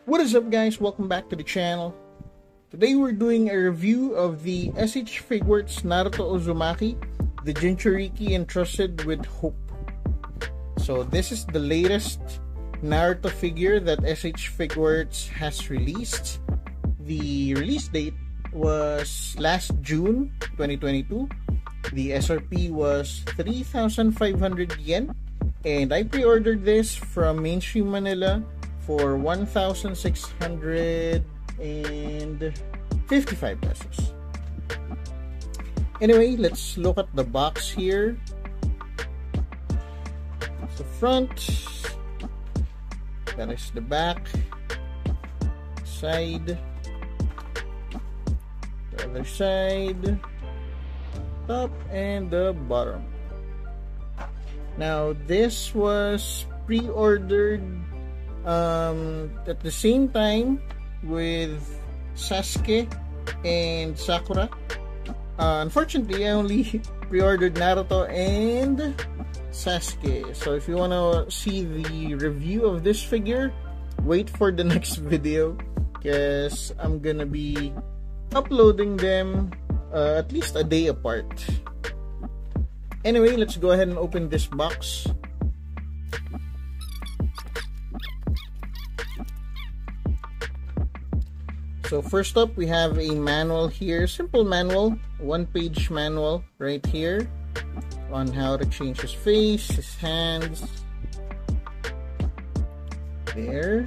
What is up, guys? Welcome back to the channel. Today we're doing a review of the S.H.Figuarts Naruto Uzumaki, the Jinchuriki Entrusted with Hope. So this is the latest Naruto figure that S.H.Figuarts has released. The release date was last June 2022. The SRP was 3,500 yen, and I pre-ordered this from Mainstream MNL for 1,655 pesos. Anyway, let's look at the box here. That's the front. That is the back. Side. The other side. Top and the bottom. Now, this was pre-ordered at the same time with Sasuke and Sakura. Unfortunately, I only pre-ordered Naruto and Sasuke. So if you want to see the review of this figure, wait for the next video, because I'm gonna be uploading them at least a day apart. Anyway, let's go ahead and open this box. So first up, we have a manual here, simple manual, one-page manual right here on how to change his face, his hands. There.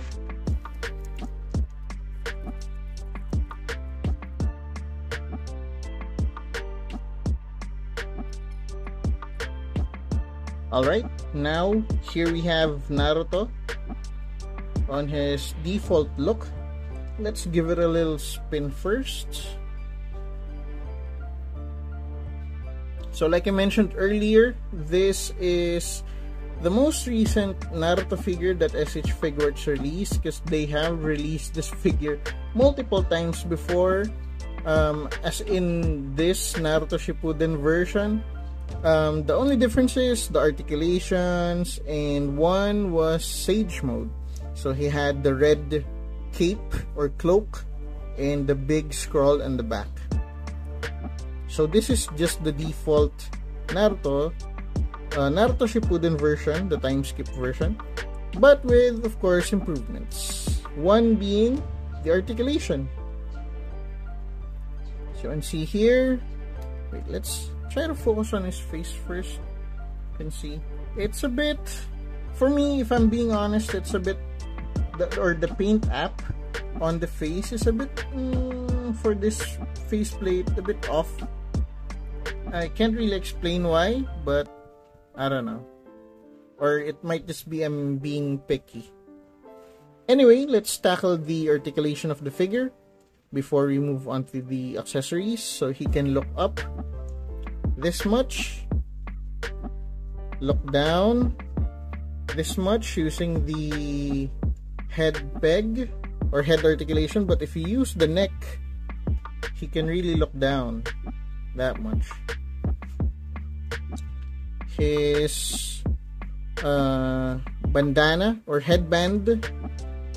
Alright, now here we have Naruto on his default look. Let's give it a little spin first. So like I mentioned earlier, this is the most recent Naruto figure that S.H.Figuarts released, because they have released this figure multiple times before, as in this Naruto Shippuden version. The only difference is the articulations, and one was Sage mode. So he had the red cape or cloak and the big scroll on the back. So this is just the default Naruto Shippuden version, the time skip version, but with, of course, improvements. One being the articulation. So you can see here. Wait, let's try to focus on his face first. You can see it's a bit, for me, if I'm being honest, it's a bit, the paint app on the face is a bit, for this faceplate, a bit off. I can't really explain why, but I don't know. Or it might just be I'm being picky. Anyway, let's tackle the articulation of the figure before we move on to the accessories. So he can look up this much, look down this much using the head peg or head articulation, but if you use the neck, he can really look down that much. His bandana or headband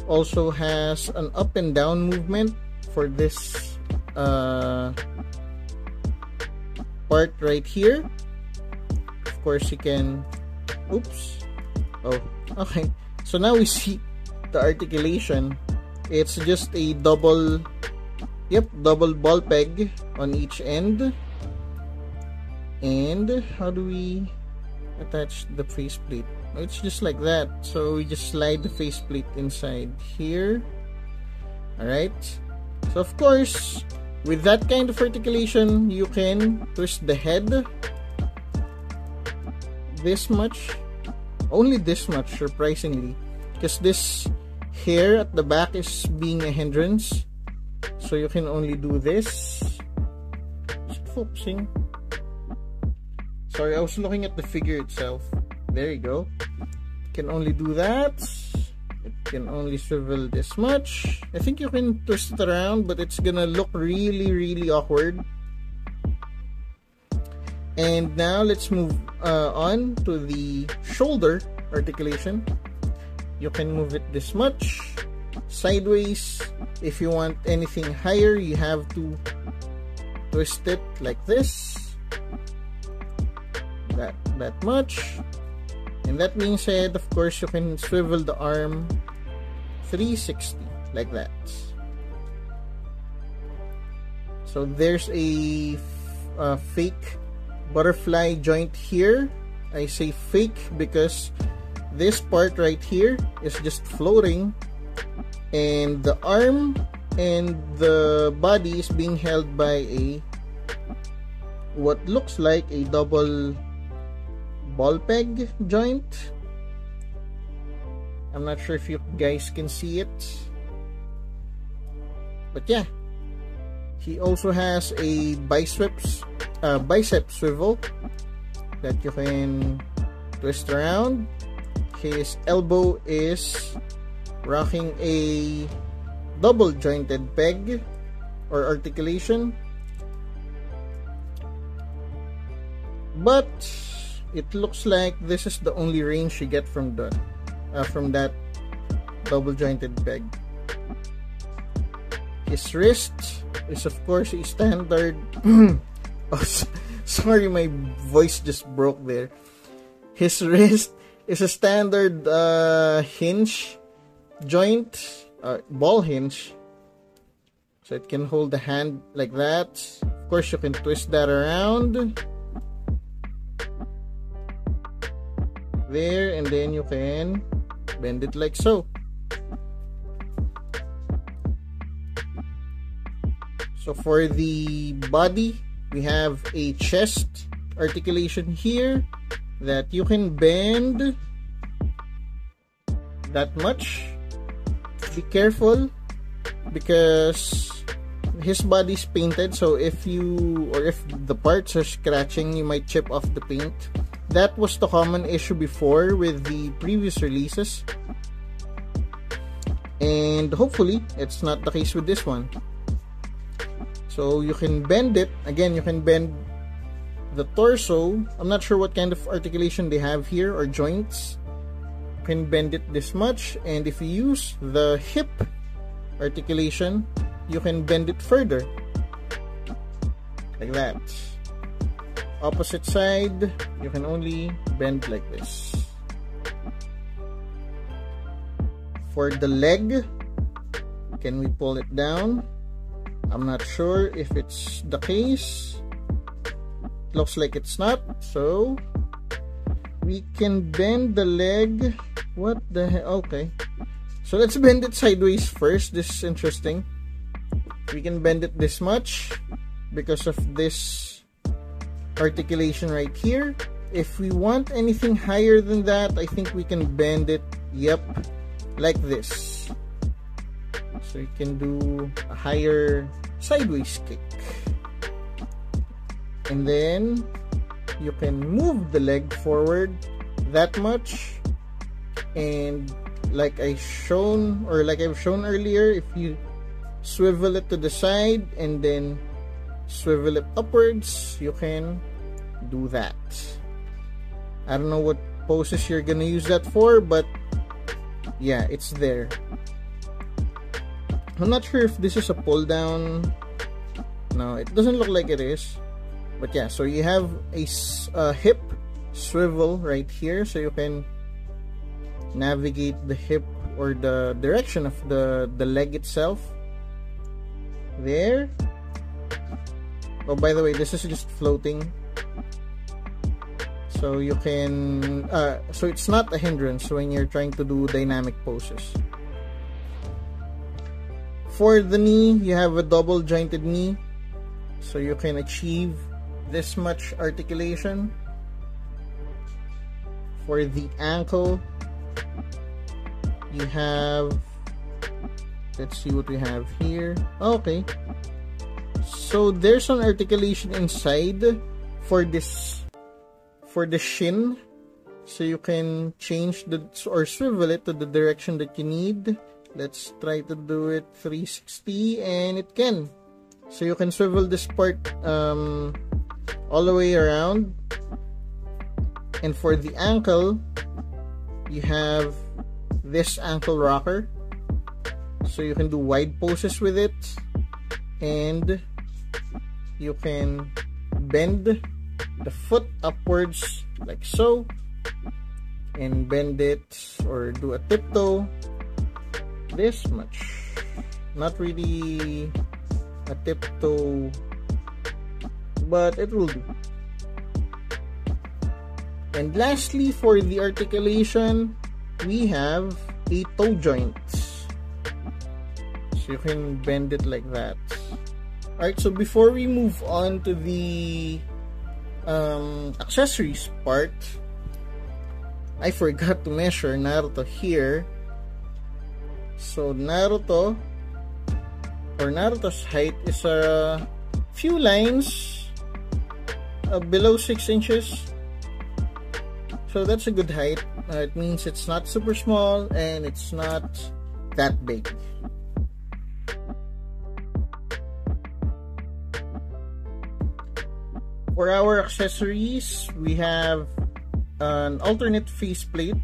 also has an up and down movement for this part right here. Of course, he can, oops, oh, okay, so now we see the articulation. It's just a double ball peg on each end. And how do we attach the faceplate? It's just like that. So we just slide the faceplate inside here. Alright, so of course, with that kind of articulation, you can twist the head this much, only this much, surprisingly, because this hair at the back is being a hindrance. So you can only do this. Is it focusing? Sorry, I was looking at the figure itself. There you go. You can only do that. It can only swivel this much. I think you can twist it around, but it's gonna look really awkward. And now let's move on to the shoulder articulation. You can move it this much, sideways. If you want anything higher, you have to twist it like this. That much. And that being said, of course, you can swivel the arm 360 like that. So there's a fake butterfly joint here. I say fake because this part right here is just floating, and the arm and the body is being held by a what looks like a double ball peg joint. I'm not sure if you guys can see it, but yeah, he also has a bicep swivel that you can twist around. His elbow is rocking a double jointed peg or articulation, but it looks like this is the only range you get from that double jointed peg. His wrist is of course a standard oh, sorry, my voice just broke there. His wrist is a standard hinge joint, ball hinge, so it can hold the hand like that. Of course, you can twist that around there, and then you can bend it like so. So for the body, we have a chest articulation here that you can bend that much. Be careful because his body is painted, so if the parts are scratching, you might chip off the paint. That was the common issue before with the previous releases, and hopefully it's not the case with this one. So you can bend it. Again, you can bend the torso. I'm not sure what kind of articulation they have here or joints. You can bend it this much, and if you use the hip articulation, you can bend it further like that. Opposite side, you can only bend like this. For the leg, can we pull it down? I'm not sure if it's the case. It looks like it's not, so we can bend the leg. What the hell? Okay, so let's bend it sideways first. This is interesting. We can bend it this much because of this articulation right here. If we want anything higher than that, I think we can bend it, yep, like this. So you can do a higher sideways kick. And then you can move the leg forward that much. And like I've shown earlier, if you swivel it to the side and then swivel it upwards, you can do that. I don't know what poses you're gonna use that for, but yeah, it's there. I'm not sure if this is a pull down. No, it doesn't look like it is. But yeah, so you have a hip swivel right here, so you can navigate the hip or the direction of the leg itself. There. Oh, by the way, this is just floating. So you can so it's not a hindrance when you're trying to do dynamic poses. For the knee, you have a double jointed knee, so you can achieve this much articulation. For the ankle, you have, let's see what we have here. Okay, so there's an articulation inside for this, for the shin, so you can change or swivel it to the direction that you need. Let's try to do it 360, and it can. So you can swivel this part all the way around. And for the ankle, you have this ankle rocker. So you can do wide poses with it, and you can bend the foot upwards like so, and bend it or do a tiptoe this much. Not really a tiptoe, but it will do. And lastly, for the articulation, we have a toe joint. So you can bend it like that. Alright, so before we move on to the accessories part, I forgot to measure Naruto here. So Naruto's height is a few lines below 6 inches. So that's a good height. It means it's not super small and it's not that big. For our accessories, we have an alternate faceplate.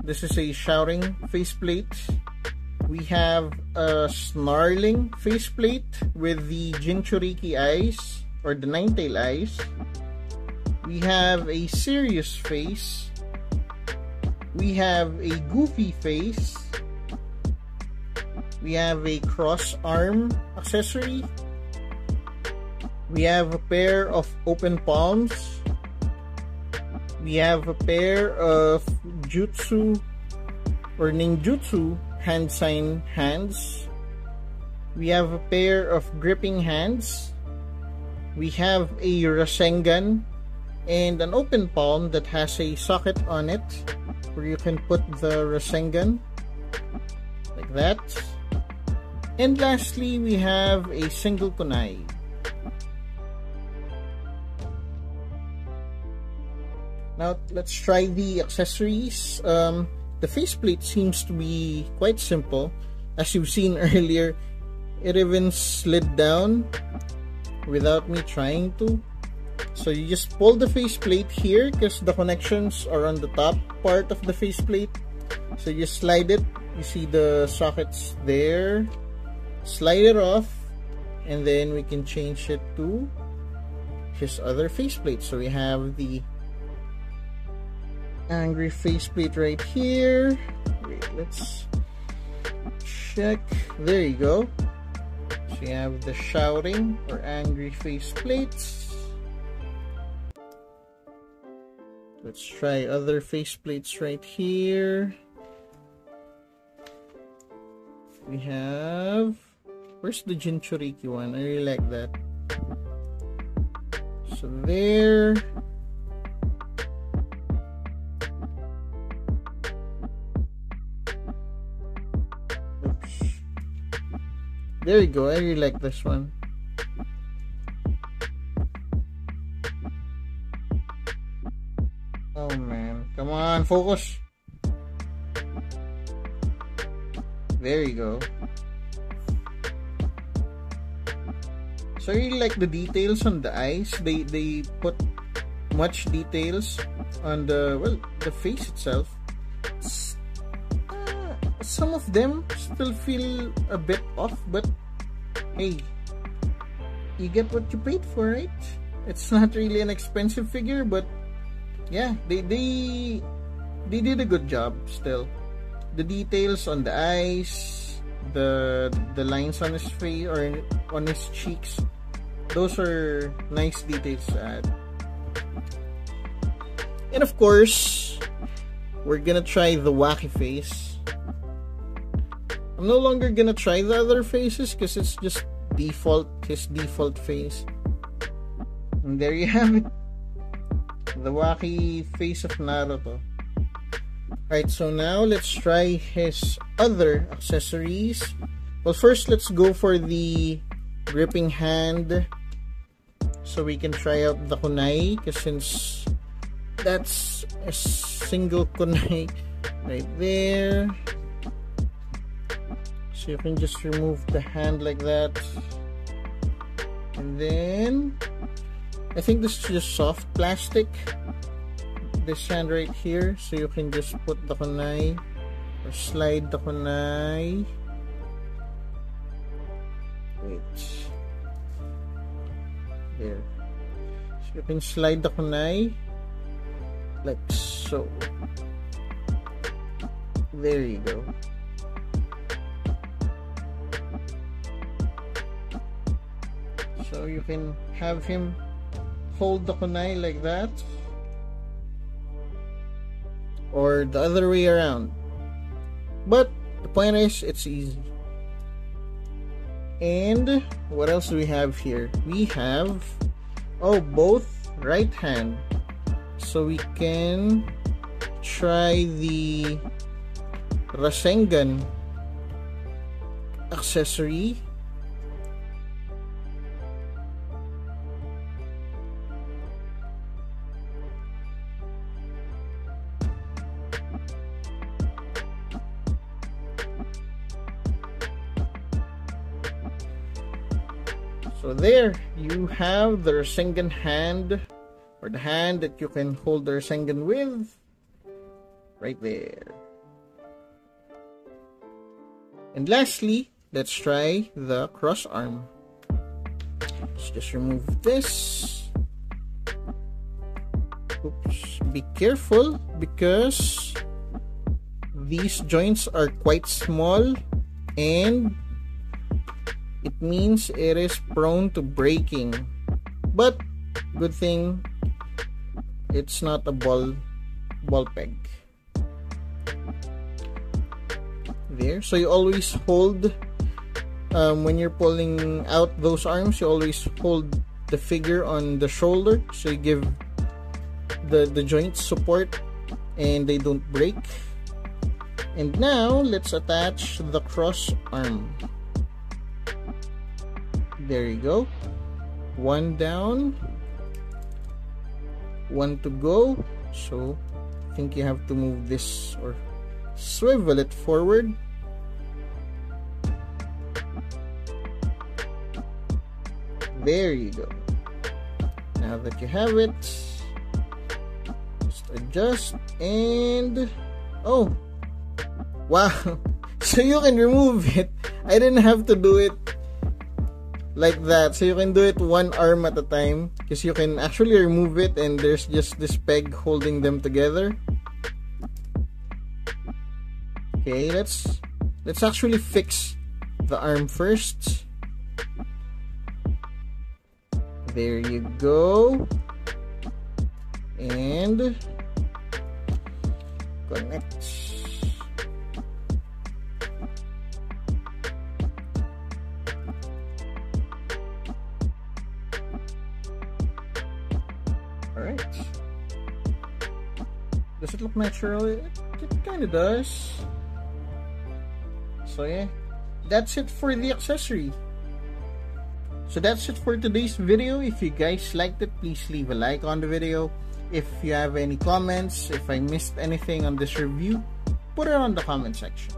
This is a shouting faceplate. We have a snarling faceplate with the Jinchuriki eyes, or the nine-tail eyes. We have a serious face. We have a goofy face. We have a cross arm accessory. We have a pair of open palms. We have a pair of jutsu or ninjutsu hand sign hands. We have a pair of gripping hands. We have a Rasengan and an open palm that has a socket on it where you can put the Rasengan like that. And lastly, we have a single kunai. Now, let's try the accessories. The faceplate seems to be quite simple. As you've seen earlier, it even slid down without me trying to. So you just pull the faceplate here because the connections are on the top part of the faceplate. So you slide it. You see the sockets there. Slide it off, and then we can change it to his other faceplate. So we have the angry faceplate right here. Wait, let's check. There you go. So you have the shouting or angry faceplates. Let's try other faceplates right here. We have, where's the Jinchuriki one? I really like that. So there. There you go. I really like this one. Oh man. Come on, focus. There you go. So I really like the details on the eyes. They put much details on the, well, the face itself. Some of them still feel a bit off, but hey, you get what you paid for, right? It's not really an expensive figure, but yeah, they did a good job still. The details on the eyes, the lines on his face or on his cheeks, those are nice details to add. And of course, we're gonna try the wacky face. I'm no longer gonna try the other faces because it's just his default face. And there you have it. The wacky face of Naruto. Alright, so now let's try his other accessories. Well, first let's go for the gripping hand. So we can try out the kunai, because since that's a single kunai right there. So you can just remove the hand like that. And then I think this is just soft plastic. This hand right here. So you can just put the kunai or slide the kunai There. So you can slide the kunai like so. There you go. So you can have him hold the kunai like that, or the other way around. But the point is, it's easy. And what else do we have here? We have, oh, both right hand. So we can try the Rasengan accessory. So there you have the Rasengan hand, or the hand that you can hold the Rasengan with, right there. And lastly, let's try the cross arm. Let's just remove this. Oops, be careful because these joints are quite small and it means it is prone to breaking. But good thing it's not a ball peg. There, so you always hold when you're pulling out those arms, you always hold the figure on the shoulder so you give the joints support and they don't break. And now let's attach the cross arm. There you go. One down, one to go. So I think you have to move this or swivel it forward. There you go. Now that you have it, just adjust and oh wow. So you can remove it. I didn't have to do it like that, so you can do it one arm at a time because you can actually remove it and there's just this peg holding them together. Okay, let's actually fix the arm first. There you go. And connect. Alright. Does it look natural? It kind of does. So yeah, that's it for the accessory. So that's it for today's video. If you guys liked it, please leave a like on the video. If you have any comments, if I missed anything on this review, put it on the comment section.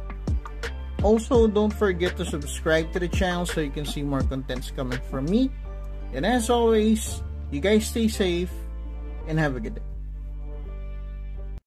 Also, don't forget to subscribe to the channel so you can see more contents coming from me. And as always, you guys stay safe and have a good day.